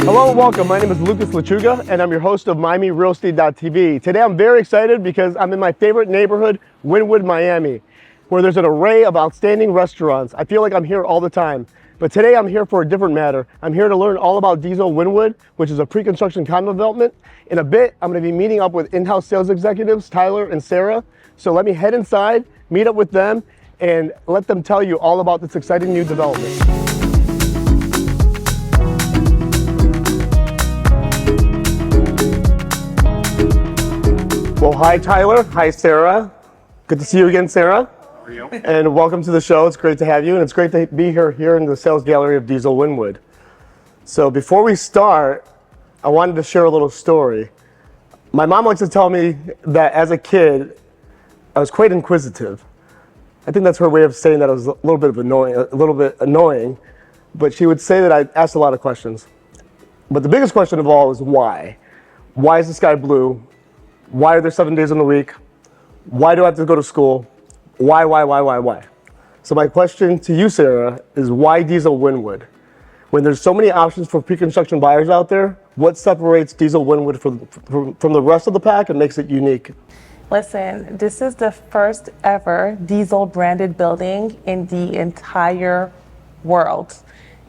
Hello and welcome. My name is Lucas Lechuga and I'm your host of MiamiRealEstate.tv. Today I'm very excited because I'm in my favorite neighborhood, Wynwood, Miami, where there's an array of outstanding restaurants. I feel like I'm here all the time. But today I'm here for a different matter. I'm here to learn all about Diesel Wynwood, which is a pre-construction condo development. In a bit, I'm going to be meeting up with in-house sales executives, Tyler and Sarah. So let me head inside, meet up with them, and let them tell you all about this exciting new development. Well, hi Tyler, hi Sarah. Good to see you again, Sarah. How are you? And welcome to the show. It's great to have you, and it's great to be here in the sales gallery of Diesel Wynwood. So before we start, I wanted to share a little story. My mom likes to tell me that as a kid, I was quite inquisitive. I think that's her way of saying that I was a little bit annoying, but she would say that I asked a lot of questions. But the biggest question of all is why? Why is the sky blue? Why are there 7 days in the week? Why do I have to go to school? Why? So my question to you, Sarah, is why Diesel Wynwood? When there's so many options for pre-construction buyers out there, what separates Diesel Wynwood from the rest of the pack and makes it unique? Listen, this is the first ever Diesel branded building in the entire world.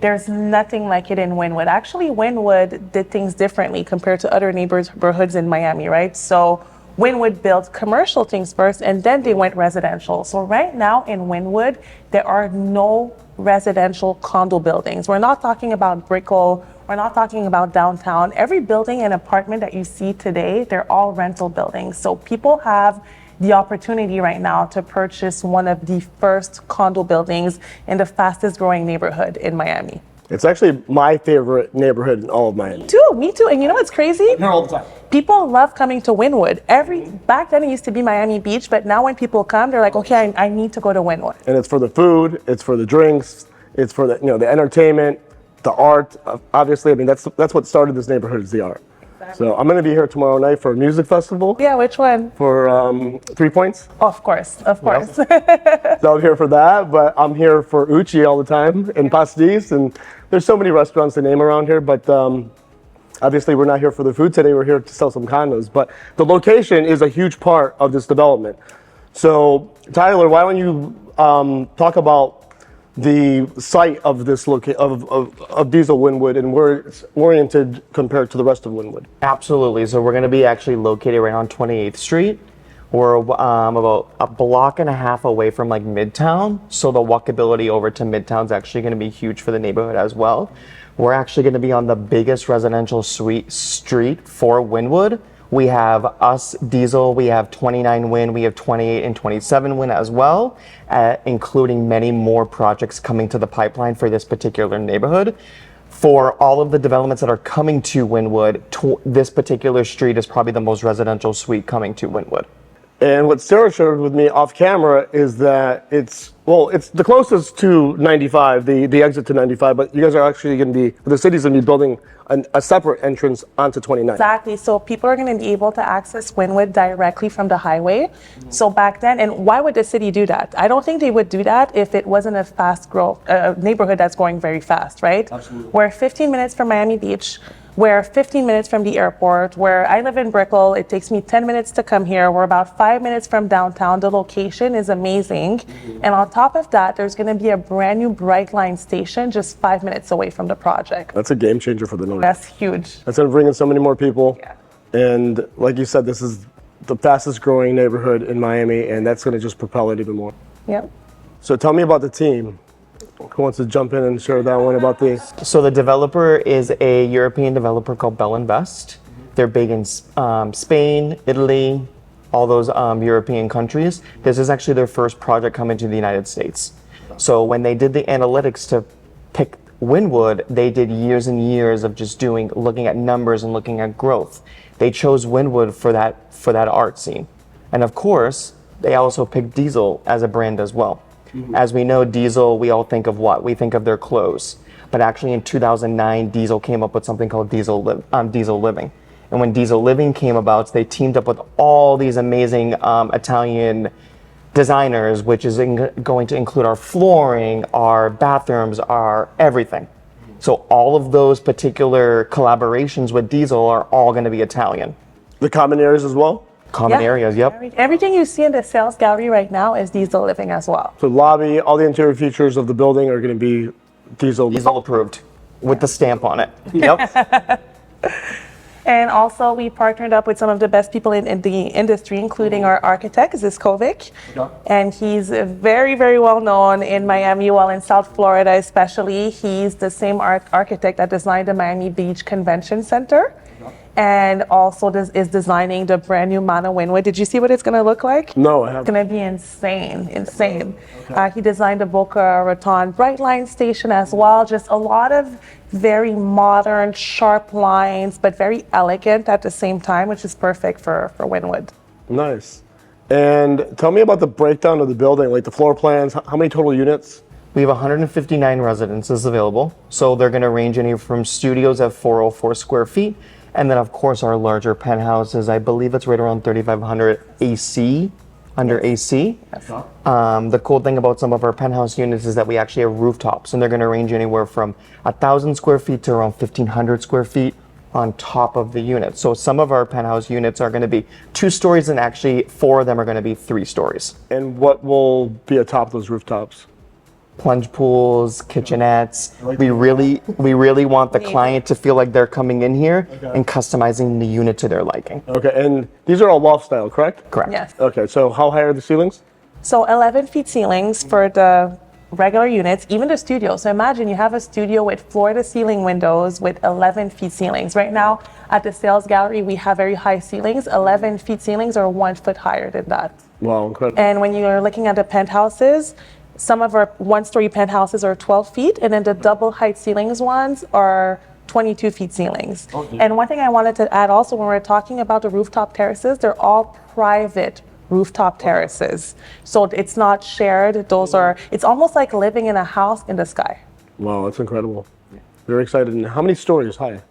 There's nothing like it in Wynwood. Actually, Wynwood did things differently compared to other neighborhoods in Miami, right? So Wynwood built commercial things first and then they went residential. So right now in Wynwood, there are no residential condo buildings. We're not talking about Brickell. We're not talking about downtown. Every building and apartment that you see today, they're all rental buildings. So people have the opportunity right now to purchase one of the first condo buildings in the fastest growing neighborhood in Miami. It's actually my favorite neighborhood in all of Miami. Me too. And you know what's crazy? I'm here all the time. People love coming to Wynwood. Back then it used to be Miami Beach, but now when people come, they're like, okay, I need to go to Wynwood. And it's for the food, it's for the drinks, it's for the entertainment, the art. Obviously, I mean that's what started this neighborhood is the art. So I'm going to be here tomorrow night for a music festival. Yeah, which one? For 3 Points. Of course. Yep. So I'm here for that, but I'm here for Uchi all the time and pastis, and there's so many restaurants to name around here, but obviously we're not here for the food today, we're here to sell some condos, but the location is a huge part of this development. So Tyler, why don't you talk about the site of this of Diesel Wynwood and where it's oriented compared to the rest of Wynwood. Absolutely. So we're going to be actually located right on 28th Street. We're about a block and a half away from like Midtown. So the walkability over to Midtown is actually going to be huge for the neighborhood as well. We're actually going to be on the biggest residential street for Wynwood. We have us, Diesel, we have 29 Wyn, we have 28 and 27 Wyn as well, including many more projects coming to the pipeline for this particular neighborhood. For all of the developments that are coming to Wynwood, this particular street is probably the most residential suite coming to Wynwood. And what Sarah shared with me off camera is that it's the closest to 95, the exit to 95, but you guys are actually going to be, the city's going to be building a separate entrance onto 29. Exactly. So people are going to be able to access Wynwood directly from the highway. So back then, and why would the city do that? I don't think they would do that if it wasn't a fast growth neighborhood that's growing very fast, right? Absolutely. We're 15 minutes from Miami Beach. We're 15 minutes from the airport. Where I live in Brickell, it takes me 10 minutes to come here. We're about 5 minutes from downtown. The location is amazing. And on top of that, there's going to be a brand new Bright Line station just 5 minutes away from the project. That's a game changer for the neighborhood. That's huge. That's going to bring in so many more people. Yeah. And like you said, this is the fastest growing neighborhood in Miami, and that's going to just propel it even more. Yep. So tell me about the team. Who wants to jump in and share that one about this? So the developer is a European developer called Bell Invest. They're big in Spain, Italy, all those European countries. This is actually their first project coming to the United States. So when they did the analytics to pick Wynwood, they did years and years of just looking at numbers and looking at growth. They chose Wynwood for that art scene. And of course, they also picked Diesel as a brand as well. Mm-hmm. As we know, Diesel, we all think of what? We think of their clothes. But actually in 2009, Diesel came up with something called Diesel Living. And when Diesel Living came about, they teamed up with all these amazing Italian designers, which is going to include our flooring, our bathrooms, our everything. So all of those particular collaborations with Diesel are all going to be Italian. The common areas as well? Common Yeah. areas, yep. Everything you see in the sales gallery right now is Diesel living as well. So lobby, all the interior features of the building are going to be Diesel. Diesel approved with the stamp on it. Yep. And also, we partnered up with some of the best people in the industry, including our architect, Ziskovic. And he's very, very well known in Miami, well, in South Florida especially. He's the same architect that designed the Miami Beach Convention Center. And also is designing the brand new Mana Wynwood. Did you see what it's going to look like? No, I It's haven't. going to be insane. He designed the Boca Raton Brightline station as well. Just a lot of very modern, sharp lines, but very elegant at the same time, which is perfect for Wynwood. Nice. And tell me about the breakdown of the building, like the floor plans. How many total units? We have 159 residences available. So they're going to range anywhere from studios at 404 square feet. And then, of course, our larger penthouses, I believe it's right around 3,500 AC, under AC. The cool thing about some of our penthouse units is that we actually have rooftops, and they're going to range anywhere from 1,000 square feet to around 1,500 square feet on top of the unit. So some of our penthouse units are going to be 2 stories, and actually 4 of them are going to be 3 stories. And what will be atop those rooftops? Plunge pools, kitchenettes. We really want the client to feel like they're coming in here and customizing the unit to their liking. Okay, and these are all loft style, correct? Correct. Yes. Okay, so how high are the ceilings? So 11 feet ceilings for the regular units, even the studio. So imagine you have a studio with floor to ceiling windows with 11 feet ceilings. Right now at the sales gallery, we have very high ceilings. 11 feet ceilings are 1 foot higher than that. Wow, incredible. And when you're looking at the penthouses, some of our 1-story penthouses are 12 feet, and then the double height ceilings ones are 22 feet ceilings. And one thing I wanted to add also, when we're talking about the rooftop terraces, they're all private rooftop terraces. So it's not shared. It's almost like living in a house in the sky. Wow, that's incredible. Very excited. And how many stories high?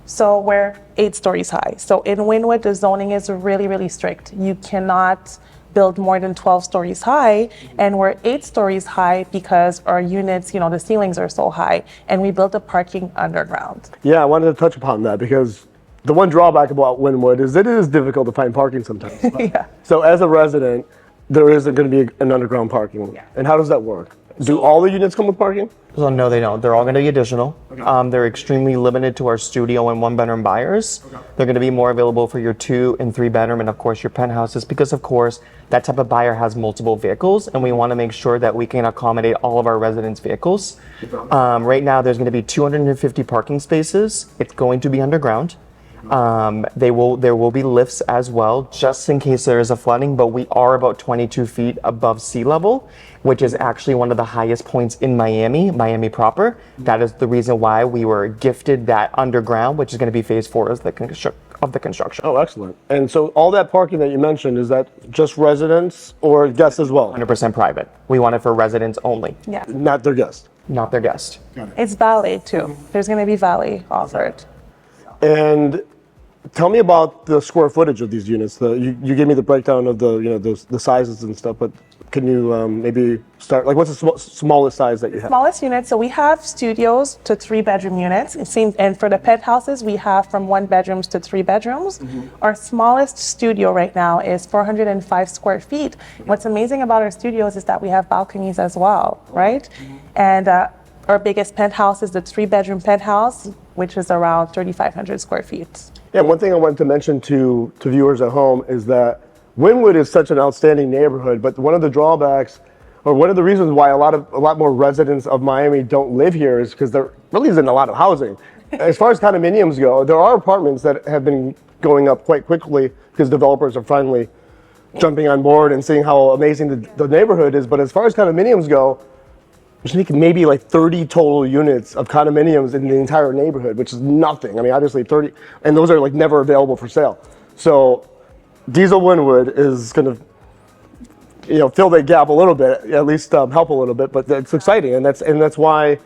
So we're 8 stories high. So in Wynwood, the zoning is really, really strict. You cannot build more than 12 stories high, and we're 8 stories high because our units, the ceilings are so high, and we built the parking underground. Yeah, I wanted to touch upon that because the one drawback about Wynwood is that it is difficult to find parking sometimes. Yeah. So as a resident, there isn't going to be an underground parking. Yeah. And how does that work? Do all the units come with parking? So no, they don't. They're all going to be additional. They're extremely limited to our studio and 1-bedroom buyers. They're going to be more available for your 2 and 3-bedroom, and of course your penthouses, because of course that type of buyer has multiple vehicles, and we want to make sure that we can accommodate all of our residents' vehicles. Right now, there's going to be 250 parking spaces. It's going to be underground. There will be lifts as well, just in case there is a flooding, but we are about 22 feet above sea level, which is actually one of the highest points in Miami proper. That is the reason why we were gifted that underground, which is going to be phase 4 of the construction. Oh, excellent. And so all that parking that you mentioned, is that just residents or guests as well? 100% private. We want it for residents only, Yeah. Not their guests. not their guest. It's valet too. There's going to be valet offered. And tell me about the square footage of these units. You gave me the breakdown of the sizes and stuff, but can you maybe start, like what's the smallest size that you have? Smallest units, so we have studios to 3-bedroom units. And for the penthouses, we have from 1 bedrooms to 3 bedrooms. Our smallest studio right now is 405 square feet. What's amazing about our studios is that we have balconies as well, right? And our biggest penthouse is the 3-bedroom penthouse, which is around 3,500 square feet. Yeah, one thing I wanted to mention to viewers at home is that Wynwood is such an outstanding neighborhood, but one of the drawbacks, or one of the reasons why a lot more residents of Miami don't live here is because there really isn't a lot of housing. As far as condominiums go, there are apartments that have been going up quite quickly because developers are finally jumping on board and seeing how amazing the neighborhood is. But as far as condominiums go, there's maybe like 30 total units of condominiums in the entire neighborhood, which is nothing. I mean, obviously 30, and those are like never available for sale. So Diesel Wynwood is going to, fill that gap a little bit, at least help a little bit. But it's exciting, and that's why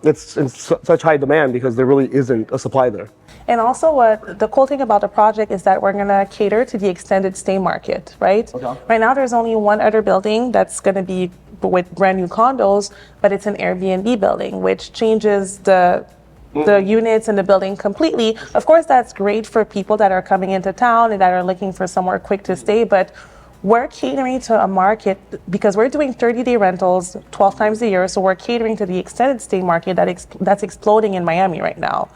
it's in such high demand, because there really isn't a supply there. And also, what the cool thing about the project is that we're gonna cater to the extended stay market, right? Okay. Right now, there's only one other building that's gonna be with brand new condos, but it's an Airbnb building, which changes the units in the building completely. Of course, that's great for people that are coming into town and that are looking for somewhere quick to stay, but we're catering to a market because we're doing 30-day rentals 12 times a year, so we're catering to the extended stay market that's exploding in Miami right now.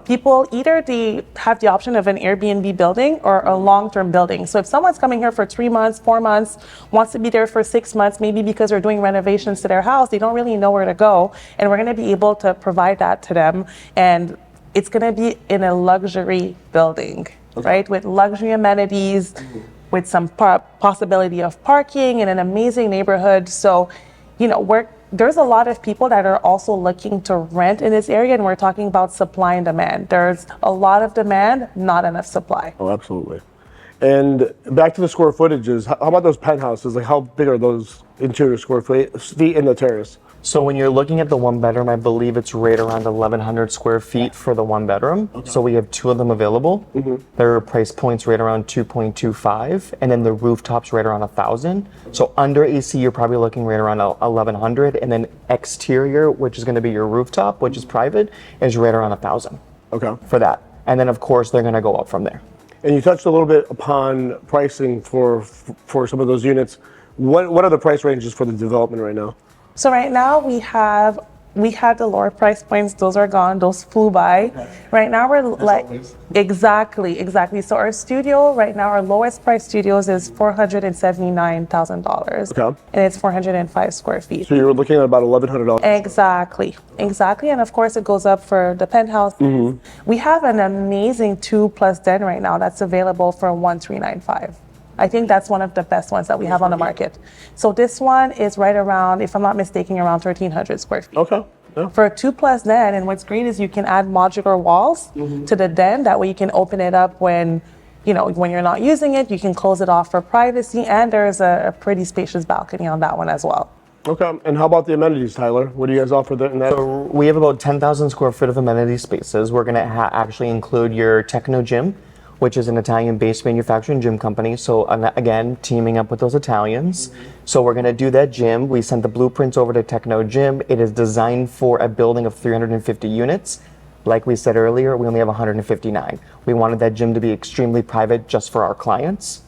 People, either they have the option of an Airbnb building or a long-term building. So if someone's coming here for 3 months, 4 months, wants to be there for 6 months, maybe because they're doing renovations to their house, they don't really know where to go, and we're gonna be able to provide that to them. And it's gonna be in a luxury building, right? With luxury amenities, with some possibility of parking in an amazing neighborhood. So, you know, there's a lot of people that are also looking to rent in this area, and we're talking about supply and demand. There's a lot of demand, not enough supply. Oh, absolutely. And back to the square footages, how about those penthouses? Like, how big are those interior square feet in the terrace? So when you're looking at the one bedroom, I believe it's right around 1,100 square feet for the one bedroom. So we have 2 of them available. Their price points right around 2.25, and then the rooftops right around 1,000. So under AC, you're probably looking right around 1,100, and then exterior, which is going to be your rooftop, which is private, is right around 1,000. Okay. For that, and then of course they're going to go up from there. And you touched a little bit upon pricing for some of those units. What are the price ranges for the development right now? So right now we have the lower price points. Those are gone. Those flew by. Okay. Right now we're exactly. So our studio right now, our lowest price studios is $479,000. Okay. And it's 405 square feet. So you're looking at about $1,100. Exactly. And of course it goes up for the penthouse. We have an amazing 2+ den right now that's available for $1,395. I think that's one of the best ones that we have on the market. So this one is right around, if I'm not mistaken, around 1,300 square feet. Okay. Yeah. For a 2+ den, and what's great is you can add modular walls to the den. That way you can open it up when you're not using it. You can close it off for privacy, and there's a pretty spacious balcony on that one as well. Okay. And how about the amenities, Tyler? What do you guys offer in that? So we have about 10,000 square foot of amenity spaces. We're going to actually include your Techno Gym, which is an Italian-based manufacturing gym company. So again, teaming up with those Italians. So we're gonna do that gym. We sent the blueprints over to Techno Gym. It is designed for a building of 350 units. Like we said earlier, we only have 159. We wanted that gym to be extremely private just for our clients.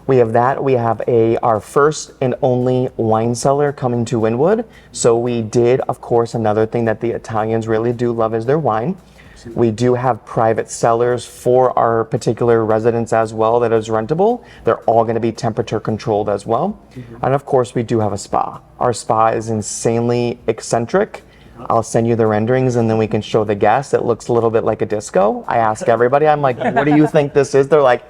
We have that. We have our first and only wine cellar coming to Wynwood. So we did, of course, another thing that the Italians really do love is their wine. We do have private cellars for our particular residents as well that is rentable. They're all going to be temperature controlled as well. And of course, we do have a spa. Our spa is insanely eccentric. I'll send you the renderings and then we can show the guests. It looks a little bit like a disco. I ask everybody, I'm like, what do you think this is? They're like,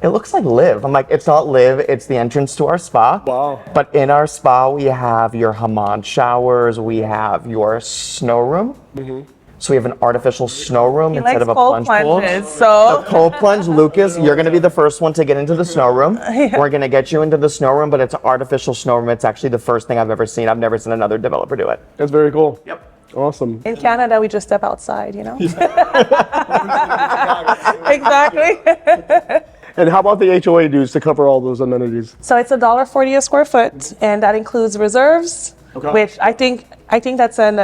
it looks like Live. I'm like, it's not Live, it's the entrance to our spa. Wow. But in our spa, we have your hammam showers, we have your snow room. So we have an artificial snow room instead of a plunge pool. So A cold plunge, Lucas, you're going to be the first one to get into the snow room. We're going to get you into the snow room, but it's an artificial snow room. It's actually the first thing I've ever seen. I've never seen another developer do it. That's very cool. Yep. Awesome. in Canada, we just step outside, Exactly. And how about the HOA dues to cover all those amenities? So it's $1.40 a square foot, and that includes reserves, which I think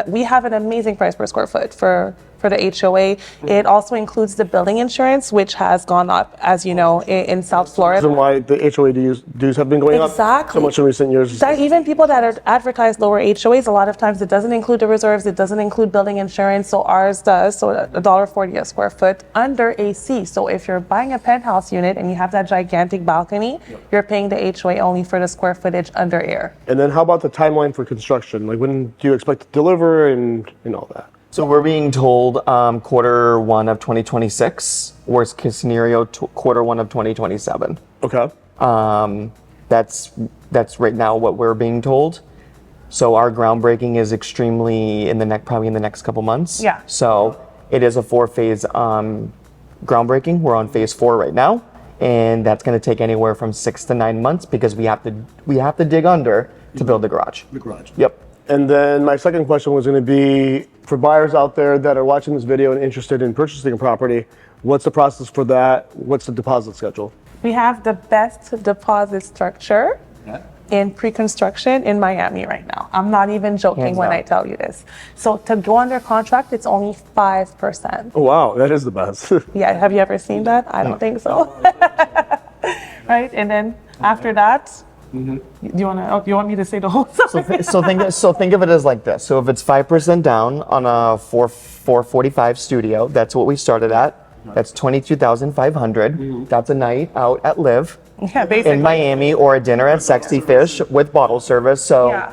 we have an amazing price per square foot for the HOA. It also includes the building insurance, which has gone up, as you know, in South Florida. And why the HOA dues have been going up so much in recent years. That even people that are advertised lower HOAs, a lot of times it doesn't include the reserves, it doesn't include building insurance, so ours does. So $1.40 a square foot under AC. So if you're buying a penthouse unit and you have that gigantic balcony, you're paying the HOA only for the square footage under air. And then how about the timeline for construction? Like, when do you expect to deliver and all that? So we're being told Q1 of 2026, worst case scenario, Q1 of 2027. Okay. That's right now what we're being told. So our groundbreaking is extremely probably in the next couple months. Yeah. So it is a 4-phase groundbreaking. We're on phase 4 right now, and that's going to take anywhere from 6 to 9 months because we have to dig under to build the garage. The garage. Yep. And then my second question was going to be for buyers out there that are watching this video and interested in purchasing a property, what's the process for that? What's the deposit schedule? We have the best deposit structure in pre-construction in Miami right now. I'm not even joking Hands when down. I tell you this. So to go under contract, it's only 5%. Oh, wow, that is the best. Yeah, have you ever seen that? I don't think so. Right, and then after that, do you want me to say the whole story? So think of it as like this. So if it's 5% down on a 445 studio, that's what we started at. That's 22,500. That's a night out at Live Yeah, basically. in Miami or a dinner at Sexy Fish with bottle service. So Yeah.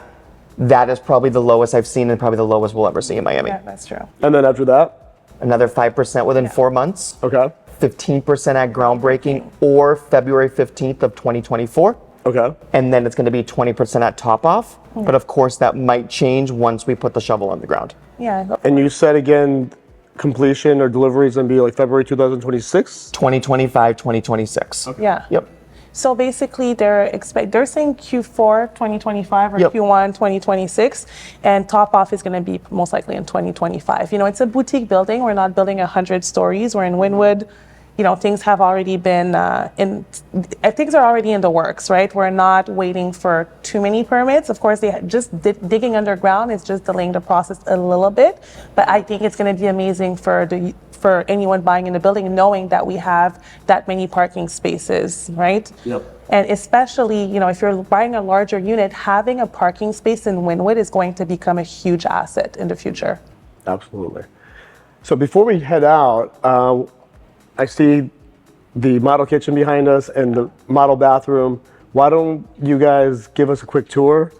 that is probably the lowest I've seen and probably the lowest we'll ever see in Miami. Yeah, that's true. And then after that? Another 5% within 4 months. Okay. 15% at groundbreaking or February 15th of 2024. Okay. And then it's going to be 20% at top off. But of course, that might change once we put the shovel on the ground. Yeah. And you said again, completion or delivery is going to be like February 2026? 2025, 2026. Yeah. Yep. So basically, they're saying Q4 2025 or Yep. Q1 2026, and top off is going to be most likely in 2025. You know, it's a boutique building. We're not building 100 stories. We're in Wynwood. You know, things have already been things are already in the works, right? We're not waiting for too many permits. Of course, digging underground is just delaying the process a little bit, but I think it's going to be amazing for anyone buying in the building, knowing that we have that many parking spaces, right? Yep. And especially, you know, if you're buying a larger unit, having a parking space in Wynwood is going to become a huge asset in the future. Absolutely. So before we head out, I see the model kitchen behind us and the model bathroom. Why don't you guys give us a quick tour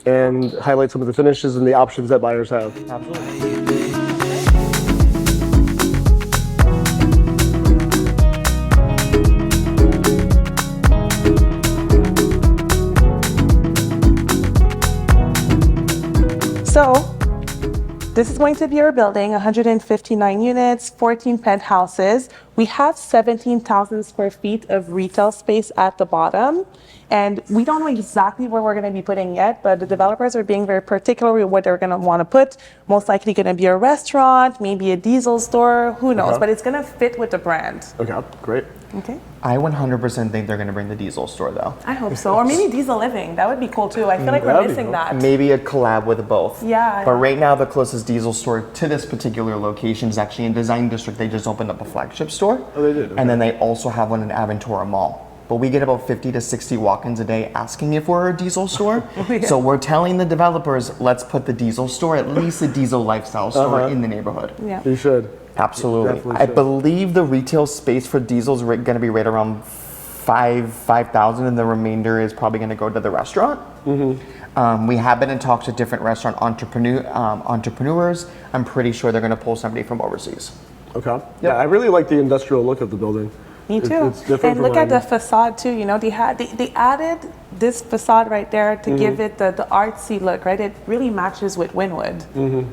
and highlight some of the finishes and the options that buyers have? Absolutely. So this is going to be our building, 159 units, 14 penthouses. We have 17,000 square feet of retail space at the bottom. And we don't know exactly where we're going to be putting yet, but the developers are being very particular with what they're going to want to put. Most likely going to be a restaurant, maybe a Diesel store, who knows, but it's going to fit with the brand. Okay, great. Okay. I 100% think they're going to bring the Diesel store though. I hope so. Or maybe Diesel Living. That would be cool too. I feel like we're That'd be missing cool. that. Maybe a collab with both. Yeah. But right now, the closest Diesel store to this particular location is actually in Design District. They just opened up a flagship store. Oh, they did? Okay. And then they also have one in Aventura Mall. But we get about 50 to 60 walk-ins a day asking if we're a Diesel store. Yeah. So we're telling the developers, let's put the Diesel store, at least a Diesel lifestyle store in the neighborhood. Yeah. You should. Absolutely. Definitely I should. believe the retail space for Diesel is going to be right around 5,000, and the remainder is probably going to go to the restaurant. We have been in talks with different restaurant entrepreneurs. I'm pretty sure they're going to pull somebody from overseas. Okay. Yeah, I really like the industrial look of the building. Me too. It's different And from look at the mine. facade too. You know, they added this facade right there to give it the artsy look, right? It really matches with Wynwood.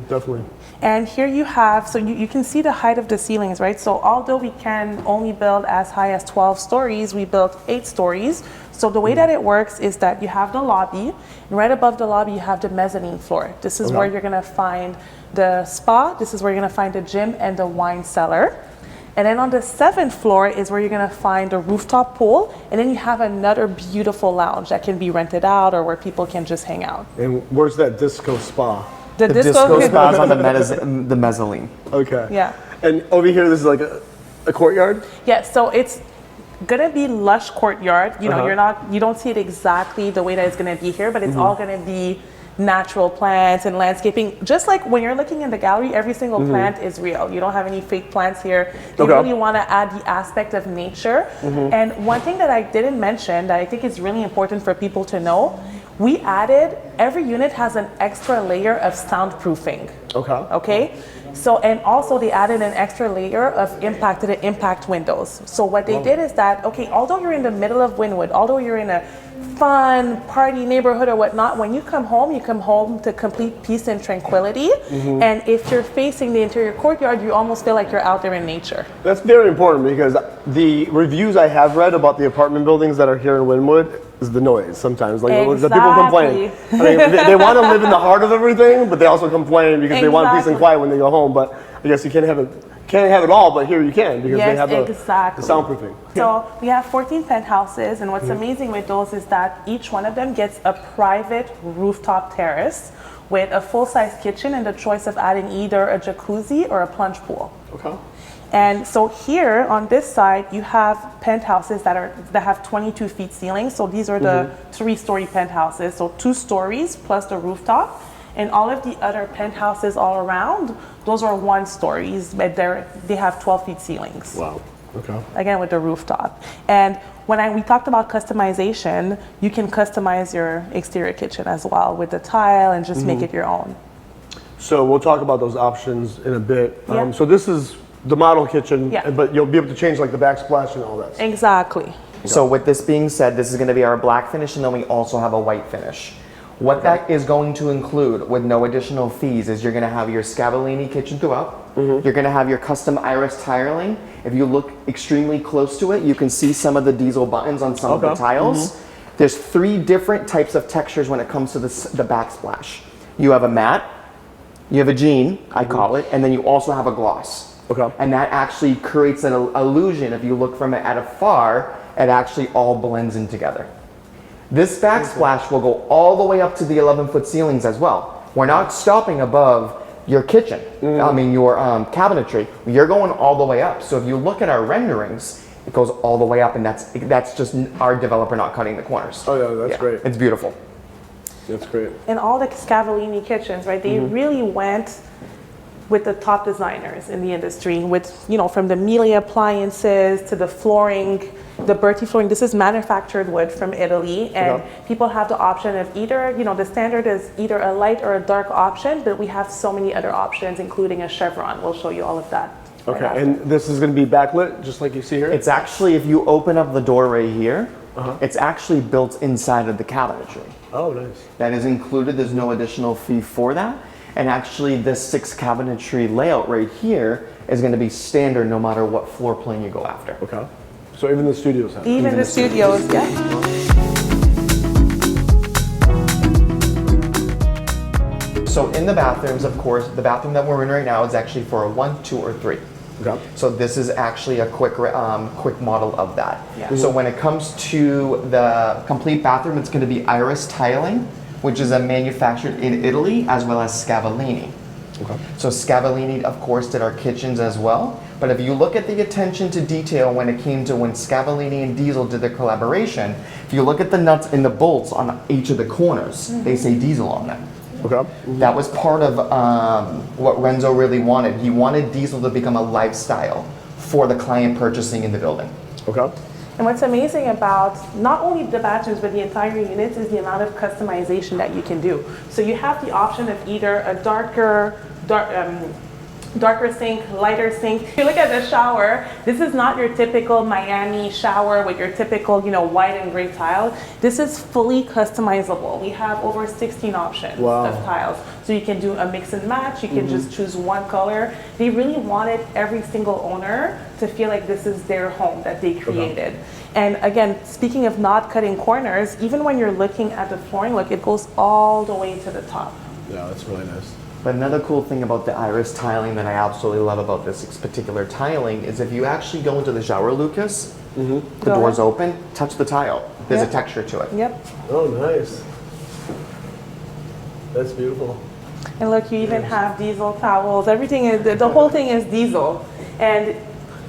Definitely. And here you have, so you can see the height of the ceilings, right? So although we can only build as high as 12 stories, we built 8 stories. So the way that it works is that you have the lobby, and right above the lobby you have the mezzanine floor. This is where you're gonna find the spa, this is where you're gonna find the gym and the wine cellar. And then on the 7th floor is where you're gonna find a rooftop pool, and then you have another beautiful lounge that can be rented out or where people can just hang out. And where's that disco spa? The disco spa's on the mezzanine. Okay. Yeah. And over here, this is like a courtyard? Yeah, so it's gonna be lush courtyard. You know, you don't see it exactly the way that it's gonna be here, but it's all gonna be natural plants and landscaping. Just like when you're looking in the gallery, every single plant is real. You don't have any fake plants here. They really want to add the aspect of nature. And one thing that I didn't mention that I think is really important for people to know, we added, every unit has an extra layer of soundproofing. Okay? So, and also they added an extra layer of impact windows. So what they did is that, okay, although you're in the middle of Wynwood, although you're in a fun party neighborhood or whatnot, when you come home to complete peace and tranquility. And if you're facing the interior courtyard, you almost feel like you're out there in nature. That's very important because the reviews I have read about the apartment buildings that are here in Wynwood, is the noise sometimes. Like the people complain. Exactly. I mean, they want to live in the heart of everything, but they also complain because they want peace and Exactly. quiet when they go home. But I guess you can't have it all, but here you can because they Yes, have the exactly. soundproofing. So we have 14 penthouses, and what's amazing with those is that each one of them gets a private rooftop terrace with a full-size kitchen and the choice of adding either a jacuzzi or a plunge pool. Okay. And so here on this side, you have penthouses that have 22 feet ceiling. So these are the 3-story penthouses. So 2 stories plus the rooftop. And all of the other penthouses all around, those are 1 stories, but they have 12 feet ceilings. Wow. Okay. Again, with the rooftop. And when we talked about customization, you can customize your exterior kitchen as well with the tile and just make it your own. So we'll talk about those options in a bit. Yeah. So this is the model kitchen, Yeah. but you'll be able to change like the backsplash and all that stuff. Exactly. So with this being said, this is going to be our black finish, and then we also have a white finish. What that is going to include with no additional fees is you're going to have your Scavellini kitchen throughout. You're going to have your custom iris tiling. If you look extremely close to it, you can see some of the Diesel buttons on some of the tiles. There's 3 different types of textures when it comes to the backsplash. You have a matte, you have a jean, I call it, and then you also have a gloss. Okay. And that actually creates an illusion. If you look from it at afar, it actually all blends in together. This backsplash will go all the way up to the 11-foot ceilings as well. We're not stopping above your kitchen, I mean your cabinetry. You're going all the way up. So if you look at our renderings, it goes all the way up, and that's just our developer not cutting the corners. Oh yeah, that's great. It's beautiful. That's great. And all the Scavellini kitchens, right? They really went with the top designers in the industry, with from the Miele appliances to the flooring, the Berti flooring. This is manufactured wood from Italy, and people have the option of either, the standard is either a light or a dark option, but we have so many other options, including a chevron. We'll show you all of that. Okay, right and this is going to be backlit, just like you see here? It's actually, if you open up the doorway here, it's actually built inside of the cabinetry. Oh, nice. That is included. There's no additional fee for that. And actually, this 6 cabinetry layout right here is going to be standard no matter what floor plan you go after. Okay. So even the studios have it. Even the studios, yeah. So in the bathrooms, of course, the bathroom that we're in right now is actually for a 1, 2, or 3. Okay. So this is actually a quick model of that. Yeah. So when it comes to the complete bathroom, it's going to be iris tiling, which is manufactured in Italy, as well as Scavellini. Okay. So Scavellini, of course, did our kitchens as well. But if you look at the attention to detail when it came to when Scavellini and Diesel did their collaboration, if you look at the nuts and the bolts on each of the corners, they say Diesel on them. Okay. That was part of what Renzo really wanted. He wanted Diesel to become a lifestyle for the client purchasing in the building. Okay. And what's amazing about not only the bathrooms but the entire units is the amount of customization that you can do. So you have the option of either a darker sink, lighter sink. If you look at the shower, this is not your typical Miami shower with your typical, white and gray tile. This is fully customizable. We have over 16 options of tiles. So you can do a mix and match, you can just choose one color. They really wanted every single owner to feel like this is their home that they created. And again, speaking of not cutting corners, even when you're looking at the flooring, look, it goes all the way to the top. Yeah, that's really nice. But another cool thing about the iris tiling that I absolutely love about this particular tiling is if you actually go into the shower, Lucas, the door's open, touch the tile. There's a texture to it. Yep. Oh, nice. That's beautiful. And look, you even have Diesel towels. Everything is, the whole thing is Diesel. And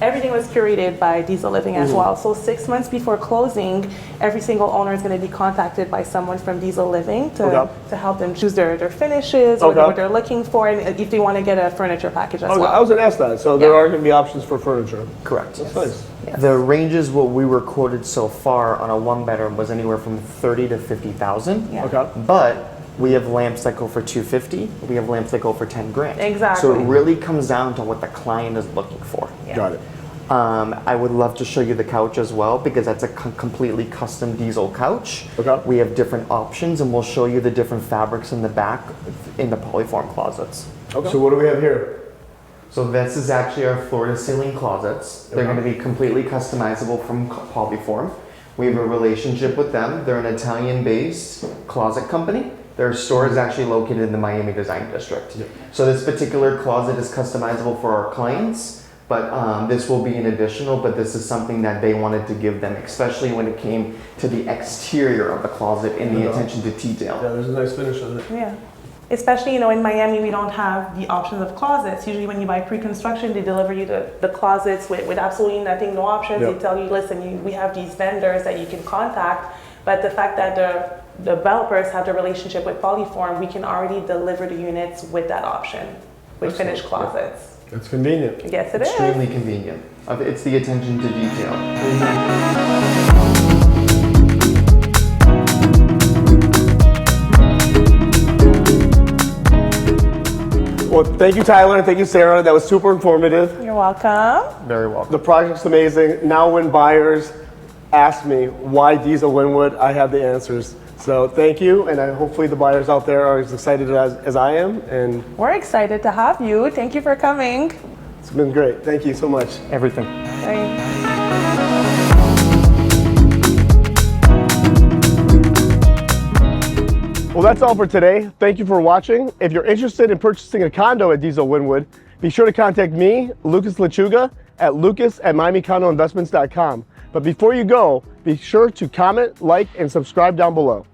everything was curated by Diesel Living as well. So 6 months before closing, every single owner is going to be contacted by someone from Diesel Living to help them choose their finishes, what they're looking for, and if they want to get a furniture package as well. I was going to ask that. So there are going to be options for furniture. Correct. That's nice. Yes. The ranges what we were quoted so far on a 1-bedroom was anywhere from 30 to 50,000. Yeah. Okay. But we have lamps that go for 250. We have lamps that go for 10 grand. Exactly. So it really comes down to what the client is looking for. Yeah. Got it. I would love to show you the couch as well because that's a completely custom Diesel couch. Okay. We have different options, and we'll show you the different fabrics in the back in the polyform closets. Okay. So what do we have here? So this is actually our floor-to-ceiling closets. They're going to be completely customizable from polyform. We have a relationship with them. They're an Italian-based closet company. Their store is actually located in the Miami Design District. So this particular closet is customizable for our clients, but this will be an additional, but this is something that they wanted to give them, especially when it came to the exterior of the closet and the attention to detail. Yeah, there's a nice finish on it. Yeah. Especially, you know, in Miami, we don't have the options of closets. Usually when you buy pre-construction, they deliver you the closets with absolutely nothing, no options. Yep. They tell you, listen, we have these vendors that you can contact. But the fact that the developers have the relationship with Polyform, we can already deliver the units with that option, with finished closets. It's convenient. Yes, it is. Extremely convenient. It's the attention to detail. Well, thank you, Tyler, and thank you, Sarah. That was super informative. You're welcome. Very welcome. The project's amazing. Now when buyers ask me why Diesel Wynwood, I have the answers. So thank you, and hopefully the buyers out there are as excited as I am, and We're excited to have you. Thank you for coming. it's been great. Thank you so much. Everything. Well, that's all for today. Thank you for watching. If you're interested in purchasing a condo at Diesel Wynwood, be sure to contact me, Lucas Lechuga, at lucas@miamicondoinvestments.com. But before you go, be sure to comment, like, and subscribe down below.